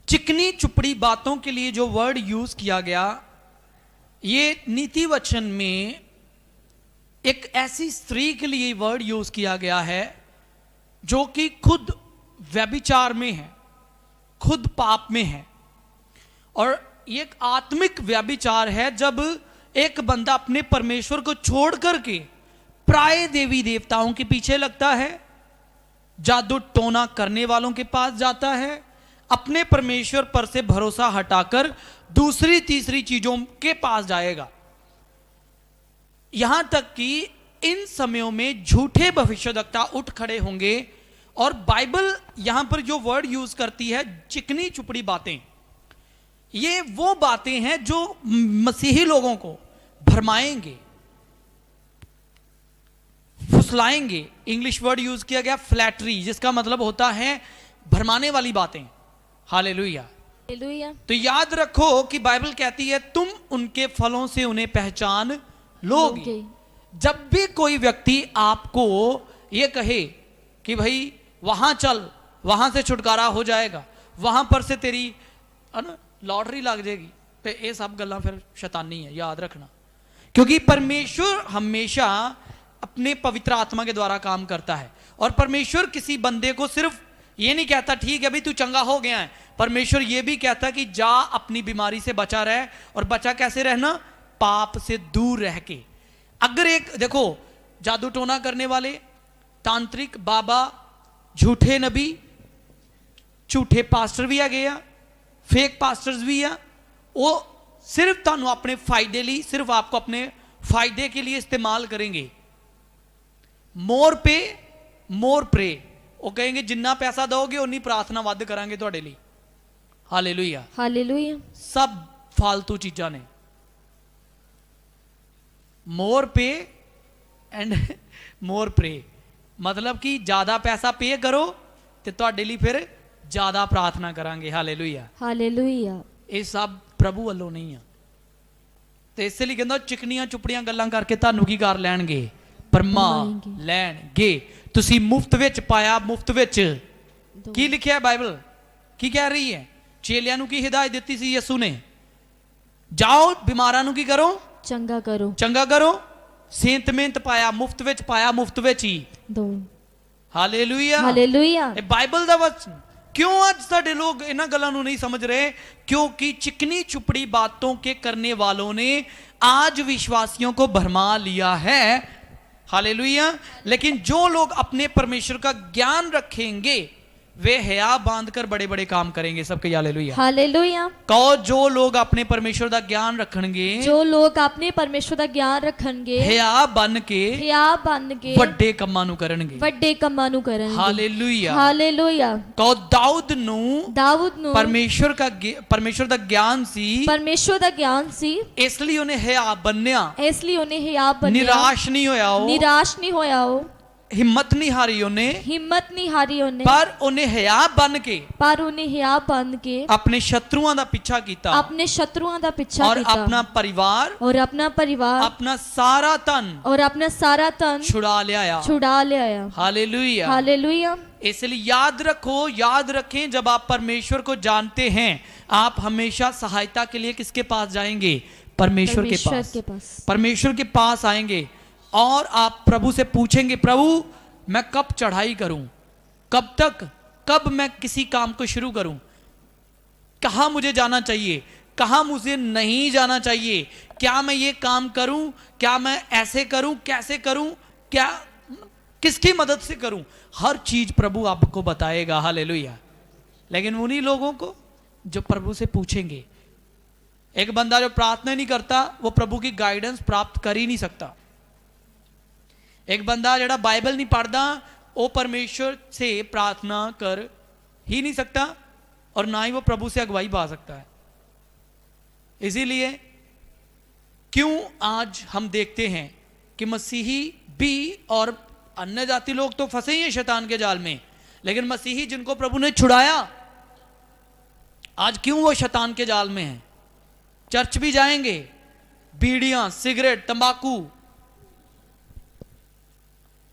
चिकनी चुपड़ी बातों के लिए जो वर्ड यूज किया गया, ये नीति वचन में एक ऐसी स्त्री के लिए वर्ड यूज किया गया है जो कि खुद व्यभिचार में है, खुद पाप में है। और ये एक आत्मिक व्यभिचार है जब एक बंदा अपने परमेश्वर को छोड़ करके प्राय देवी देवताओं के पीछे लगता है, जादू टोना करने वालों के पास जाता है, अपने परमेश्वर पर से भरोसा हटाकर दूसरी तीसरी चीजों के पास जाएगा। यहां तक कि इन समयों में झूठे भविष्यवक्ता उठ खड़े होंगे और बाइबल यहां पर जो वर्ड यूज करती है चिकनी चुपड़ी बातें, ये वो बातें हैं जो मसीही लोगों को भरमाएंगे, फुसलाएंगे। इंग्लिश वर्ड यूज किया गया फ्लैटरी, जिसका मतलब होता है भरमाने वाली बातें। Hallelujah, hallelujah. तो याद रखो कि बाइबल कहती है तुम उनके फलों से उन्हें पहचान लोगे। जब भी कोई व्यक्ति आपको यह कहे कि भाई वहां चल, वहां से छुटकारा हो जाएगा, वहां पर से तेरी लॉटरी लग जाएगी, तो ये सब गल्लां फिर शैतानी है, याद रखना। क्योंकि परमेश्वर हमेशा अपने पवित्र आत्मा के द्वारा काम करता है। और परमेश्वर किसी बंदे को सिर्फ ये नहीं कहता ठीक है भाई तू चंगा हो गया है, परमेश्वर ये भी कहता कि जा अपनी बीमारी से बचा रहे। और बचा कैसे रहना? पाप से दूर रह के। अगर एक देखो जादू टोना करने वाले, तांत्रिक, बाबा, झूठे नबी, झूठे पास्टर भी है गया, फेक पास्टर्स भी है, वो सिर्फ तानू अपने फायदे लिए, सिर्फ आपको अपने फायदे के लिए इस्तेमाल करेंगे। मोर पे मोर प्रे, वो कहेंगे जिन्ना पैसा दोगे उन्नी प्रार्थना वध करांगे तुहाडे लिए। Hallelujah, hallelujah. सब फालतू चीजां ने। मोर पे एंड मोर प्रे, मतलब कि ज्यादा पैसा पे करो तो तुहाडे लिए फिर ज्यादा प्रार्थना करांगे। Hallelujah, hallelujah. ये सब प्रभु वालों नहीं है। तो इसलिए कहंदा चिकनियां चुपड़ियां गल्लां करके तुहानू की कर लैणगे? परमा लैणगे। तुसी मुफ्त विच पाया, मुफ्त विच की लिखिया है बाइबल? की कह रही है? चेलियां नू की हिदायत दी सी यसू ने? जाओ बीमारां नू की करो? चंगा करो, चंगा करो। सेंत मेहनत पाया, मुफ्त विच पाया, मुफ्त विच ही दो। Hallelujah, hallelujah. बाइबल दा वचन। क्यों आज साडे लोग इन्हां गल्लां नू नहीं समझ रहे? क्योंकि चिकनी चुपड़ी बातों के करने वालों ने आज विश्वासियों को भरमा लिया है। हालेलुया। लेकिन जो लोग अपने परमेश्वर का ज्ञान रखेंगे वे हया बांधकर बड़े बड़े काम करेंगे। सबके हालेलुया। हालेलुया। कहो जो लोग अपने परमेश्वर का ज्ञान रखणगे, जो लोग अपने परमेश्वर ਦਾ ਗਿਆਨ ਰੱਖਣਗੇ, हया बन के ਹਿਆ ਬਣ ਕੇ ਵੱਡੇ ਕੰਮਾਂ ਨੂੰ ਕਰਨਗੇ। ਵੱਡੇ ਕੰਮਾਂ ਨੂੰ ਕਰਨਗੇ। हालेलुया। ਹਾਲੇਲੂਇਆ। कहो दाऊद ਨੂੰ ਦਾਊਦ ਨੂੰ परमेश्वर ਦਾ ਗਿਆਨ ਸੀ, ਪਰਮੇਸ਼ਵਰ ਦਾ ਗਿਆਨ ਸੀ, ਇਸ ਲਈ ਉਹਨੇ ਹया ਬੰਨਿਆ, ਇਸ ਲਈ ਉਹਨੇ ਹਿਆ ਬਣਿਆ, ਨਿਰਾਸ਼ ਨਹੀਂ ਹੋਇਆ, ਉਹ ਨਿਰਾਸ਼ ਨਹੀਂ ਹੋਇਆ, ਉਹ ਹਿੰਮਤ ਨਹੀਂ ਹਾਰੀ ਉਹਨੇ, ਹਿੰਮਤ ਨਹੀਂ ਹਾਰੀ ਉਹਨੇ, ਪਰ ਉਹਨੇ ਹया ਬਨ ਕੇ ਪਰ ਉਹਨੇ ਹਿਆ ਬਣ ਕੇ ਆਪਣੇ ਸ਼ਤਰੂਆਂ ਦਾ ਪਿੱਛਾ ਕੀਤਾ, ਆਪਣੇ ਸ਼ਤਰੂਆਂ ਦਾ ਪਿੱਛਾ और ਕੀਤਾ, अपना परिवार, और अपना परिवार, अपना सारा तन और अपना सारा तन छुड़ा लिया। छुड़ा ले आया। हालेलुया। हालेलुया। इसलिए याद रखो, याद रखें, जब आप परमेश्वर को जानते हैं, आप हमेशा सहायता के लिए किसके पास जाएंगे? परमेश्वर के पास। परमेश्वर के पास आएंगे और आप प्रभु से पूछेंगे, प्रभु मैं कब चढ़ाई करूं, कब तक, कब मैं किसी काम को शुरू करूं, कहां मुझे जाना चाहिए, कहां मुझे नहीं जाना चाहिए, क्या मैं ये काम करूं, क्या मैं ऐसे करूं, कैसे करूं, क्या किसकी मदद से करूं, हर चीज प्रभु आपको बताएगा। हालेलुया। लेकिन उन्हीं लोगों को जो प्रभु से पूछेंगे, एक बंदा जो प्रार्थना नहीं करता वो प्रभु की गाइडेंस प्राप्त कर ही नहीं सकता। एक बंदा जड़ा बाइबल नहीं पढ़ता वो परमेश्वर से प्रार्थना कर ही नहीं सकता और ना ही वो प्रभु से अगुवाई पा सकता है। इसीलिए क्यों आज हम देखते हैं कि मसीही भी और अन्य जाति लोग तो फंसे ही हैं शैतान के जाल में, लेकिन मसीही जिनको प्रभु ने छुड़ाया आज क्यों वो शैतान के जाल में हैं? चर्च भी जाएंगे, बीड़ियां, सिगरेट, तंबाकू,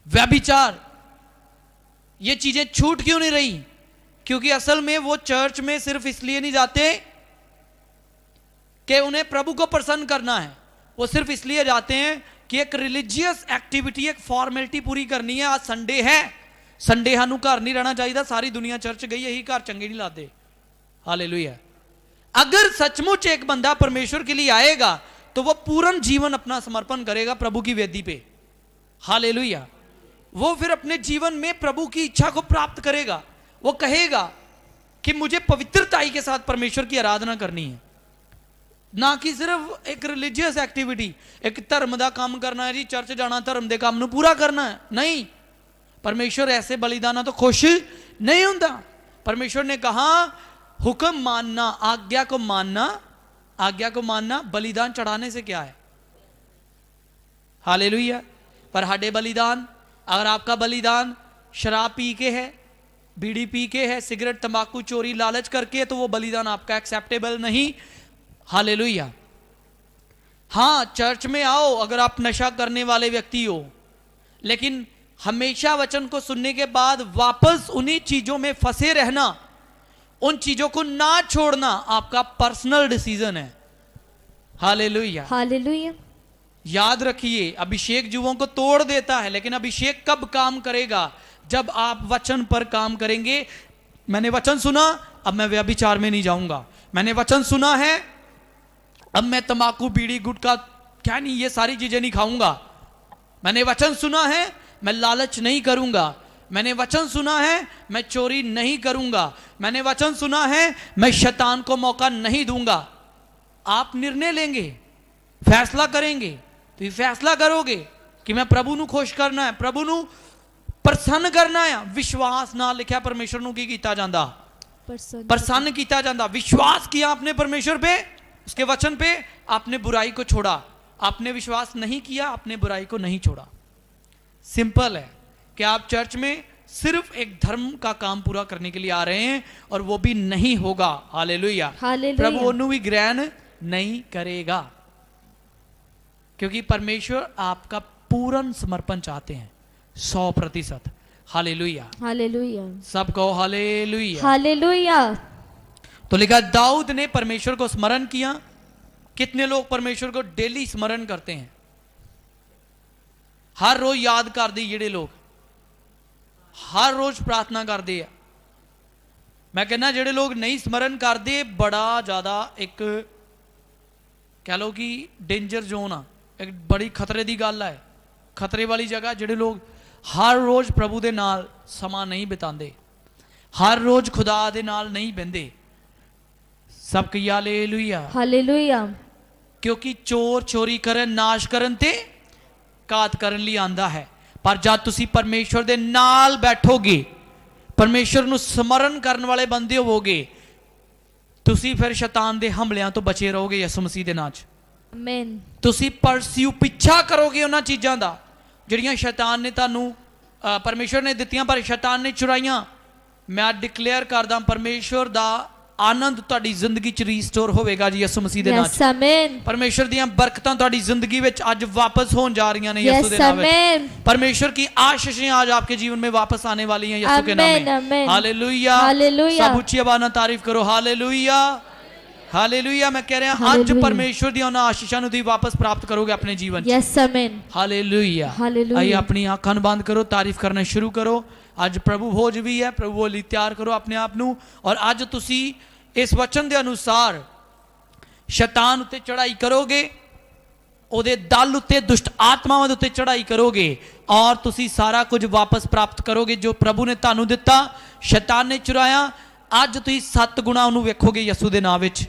व्यभिचार, ये चीजें छूट क्यों नहीं रही? क्योंकि असल में वो चर्च में सिर्फ इसलिए नहीं जाते कि उन्हें प्रभु को प्रसन्न करना है, वो सिर्फ इसलिए जाते हैं कि एक रिलीजियस एक्टिविटी, एक फॉर्मेलिटी पूरी करनी है। आज संडे है, संडे सानू घर नहीं रहना चाहिए, सारी दुनिया चर्च गई, यही घर चंगे नहीं लाते। हालेलुया। अगर सचमुच एक बंदा परमेश्वर के लिए आएगा तो वो पूर्ण जीवन अपना समर्पण करेगा प्रभु की वेदी पे। हालेलुया। वो फिर अपने जीवन में प्रभु की इच्छा को प्राप्त करेगा। वो कहेगा कि मुझे पवित्रताई के साथ परमेश्वर की आराधना करनी है, ना कि सिर्फ एक रिलीजियस एक्टिविटी, एक धर्म का काम करना है जी, चर्च जाना, धर्म के काम पूरा करना है। नहीं, परमेश्वर ऐसे बलिदाना तो खुश नहीं होता। परमेश्वर ने कहा हुक्म मानना, आज्ञा को मानना, आज्ञा को मानना बलिदान चढ़ाने से क्या है? हालेलुया। पर हाडे बलिदान, अगर आपका बलिदान शराब पी के है, बीड़ी पी के है, सिगरेट, तंबाकू, चोरी, लालच करके है, तो वो बलिदान आपका एक्सेप्टेबल नहीं। हालेलुया। हाँ, चर्च में आओ अगर आप नशा करने वाले व्यक्ति हो, लेकिन हमेशा वचन को सुनने के बाद वापस उन्हीं चीजों में फंसे रहना, उन चीजों को ना छोड़ना आपका पर्सनल डिसीजन है। हालेलुया। हालेलुया। याद रखिए, अभिषेक जुओं को तोड़ देता है, लेकिन अभिषेक कब काम करेगा? जब आप वचन पर काम करेंगे। मैंने वचन सुना, अब मैं व्यभिचार में नहीं जाऊंगा। मैंने वचन सुना है, अब मैं तंबाकू, बीड़ी, गुटखा, क्या नहीं, ये सारी चीजें नहीं खाऊंगा। मैंने वचन सुना है, मैं लालच नहीं करूंगा। मैंने वचन सुना है, मैं चोरी नहीं करूंगा। मैंने वचन सुना है, मैं शैतान को मौका नहीं दूंगा। आप निर्णय लेंगे, फैसला करेंगे, तो ये फैसला करोगे कि मैं प्रभु ਨੂੰ खुश करना है, प्रभु ਨੂੰ प्रसन्न करना है। विश्वास नाल लिखा परमेश्वर ਨੂੰ की कीता जांदा? प्रसन्न कीता जांदा। विश्वास किया आपने परमेश्वर पे, उसके वचन पे, आपने बुराई को छोड़ा। आपने विश्वास नहीं किया, आपने बुराई को नहीं छोड़ा। सिंपल है कि आप चर्च में सिर्फ एक धर्म का काम पूरा करने के लिए आ रहे हैं और वो भी नहीं होगा। हालेलुया। प्रभु ओनू भी ग्रहण नहीं करेगा, क्योंकि परमेश्वर आपका पूर्ण समर्पण चाहते हैं, 100%। हालेलुया। हालेलुया। सब कहो हालेलुया। हालेलुया। तो लिखा दाऊद ने परमेश्वर को स्मरण किया। कितने लोग परमेश्वर को डेली स्मरण करते हैं? हर रोज याद कर दी, जेड़े लोग हर रोज प्रार्थना करते हैं। मैं कहना जेड़े लोग नहीं स्मरण करते, बड़ा ज्यादा एक कह लो कि डेंजर जोन आ, एक बड़ी खतरे की गल है, खतरे वाली जगह। जेड़े लोग हर रोज प्रभु दे नाल समा नहीं बिताते, हर रोज खुदा दे नाल नहीं बहंदे। सब कही हालेलुया। हालेलुया। क्योंकि चोर चोरी करन, नाश करन ते घात करन लई आंदा है, पर जद तुसी परमेश्वर दे नाल बैठोगे, परमेश्वर नूं स्मरण करन वाले बंदे होवोगे, तुसी फिर शैतान दे हमलियां तो बचे रहोगे यसु मसीह दे नाम च। आमीन। तुसी परस्यू पिछा करोगे उन्हां चीज़ां दा जिहड़ियां शैतान ने तुहानूं परमेश्वर ने दित्तियां पर शैतान ने चुराइयां। मैं डिक्लेयर करदा परमेश्वर दा आनंद तुहाडी जिंदगी च रीस्टोर होवेगा जी यसु मसीह दे नाम यस च। आमीन। परमेश्वर दीयां बरकतां तुहाडी जिंदगी विच अज वापस होण जा रहीਆਂ ने यसु दे यस नाम विच। आमीन। परमेश्वर की आशीषें आज आपके जीवन में वापस आने वाली हैं यसु के नाम आमीन, में। आमीन। हालेलुया। हालेलुया। सब ऊंची आवाज़ नाल तारीफ करो हालेलुया। हालेलुया। मैं कह रहा अज हालेलुया। परमेश्वर दी उन्हां आशीषां नूं तुसीं वापस प्राप्त करोगे अपने जीवन च। यस आमीन। हालेलुया। हालेलुया। आइए अपनी आंखां नूं बंद करो, तारीफ करना शुरू करो। अज प्रभु भोज भी है, प्रभु लई तैयार करो अपने आप नूं। और अज तुसीं इस वचन के अनुसार शैतान उत्ते चढ़ाई करोगे, ओदे दल उत्ते दुष्ट आत्मावां दे उत्ते चढ़ाई करोगे और तुसी सारा कुछ वापस प्राप्त करोगे जो प्रभु ने तुहानूं दिता, शैतान ने चुराया। अज तुसीं 7 गुणा उहनूं वेखोगे यसू दे नाम विच।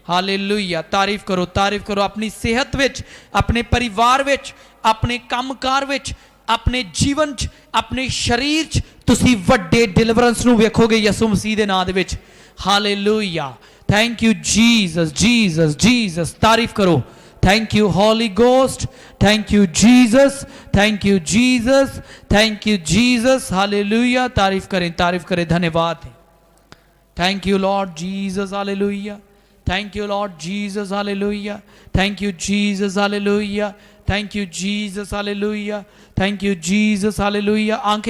हालेलुया। तारीफ करो, तारीफ करो। अपनी सेहत विच, अपने परिवार विच, अपने कामकार विच, अपने जीवन च, अपने शरीर च तुसी वड्डे डिलीवरेंस नूं वेखोगे यसू मसीह दे नाम दे विच। Hallelujah. Thank you Jesus, Jesus, Jesus. तारीफ करो। Thank you Holy Ghost, thank you Jesus, thank you Jesus, thank you Jesus. Hallelujah. तारीफ करें, तारीफ करें, धन्यवाद है। Thank you Lord Jesus. Hallelujah. Thank you Lord Jesus. Hallelujah. Thank you Jesus. Hallelujah. Thank you Jesus. Hallelujah. Thank you Jesus. Hallelujah. आंखें